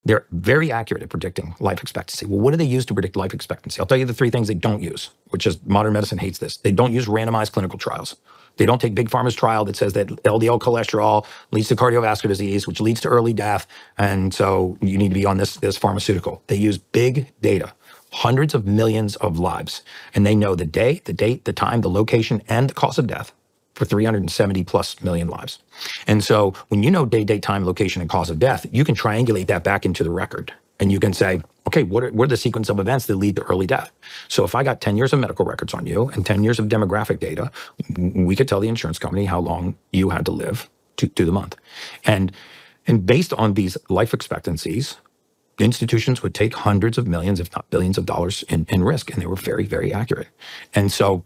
They're very accurate at predicting life expectancy. Well, what do they use to predict life expectancy? I'll tell you the three things they don't use, which is modern medicine hates this. They don't use randomized clinical trials. They don't take Big Pharma's trial that says that LDL cholesterol leads to cardiovascular disease, which leads to early death. And so you need to be on this pharmaceutical. They use big data, hundreds of millions of lives. And they know the day, the date, the time, the location, and the cause of death for 370 plus million lives. And so when you know day, date, time, location, and cause of death, you can triangulate that back into the record. And you can say, okay, what are the sequence of events that lead to early death? So if I got 10 years of medical records on you and 10 years of demographic data, we could tell the insurance company how long you had to live to the month. And based on these life expectancies, institutions would take hundreds of millions, if not billions of dollars in risk. And they were very, very accurate. And so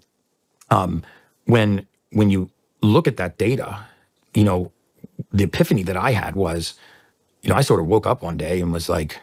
when you look at that data, the epiphany that I had was, I sort of woke up one day and was like,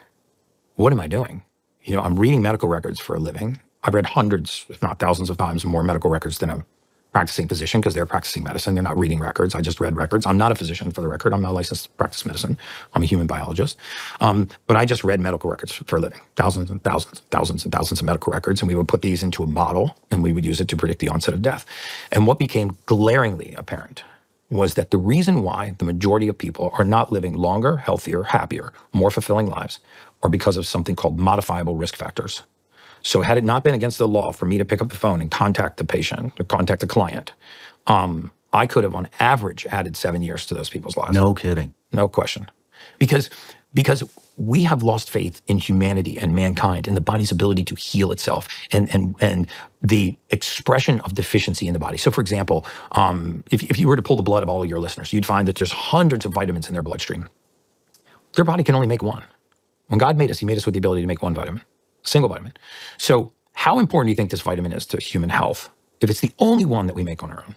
what am I doing? I'm reading medical records for a living. I've read hundreds, if not thousands of times more medical records than a practicing physician because they're practicing medicine. They're not reading records. I just read records. I'm not a physician, for the record. I'm not licensed to practice medicine. I'm a human biologist. But I just read medical records for a living, thousands and thousands and thousands and thousands of medical records. And we would put these into a model and we would use it to predict the onset of death. And what became glaringly apparent was that the reason why the majority of people are not living longer, healthier, happier, more fulfilling lives are because of something called modifiable risk factors. So had it not been against the law for me to pick up the phone and contact the patient or contact the client, I could have on average added 7 years to those people's lives. No kidding. No question. Because we have lost faith in humanity and mankind and the body's ability to heal itself and the expression of deficiency in the body. So for example, if you were to pull the blood of all of your listeners, you'd find that there's hundreds of vitamins in their bloodstream. Their body can only make one. When God made us, he made us with the ability to make one vitamin, a single vitamin. So how important do you think this vitamin is to human health if it's the only one that we make on our own?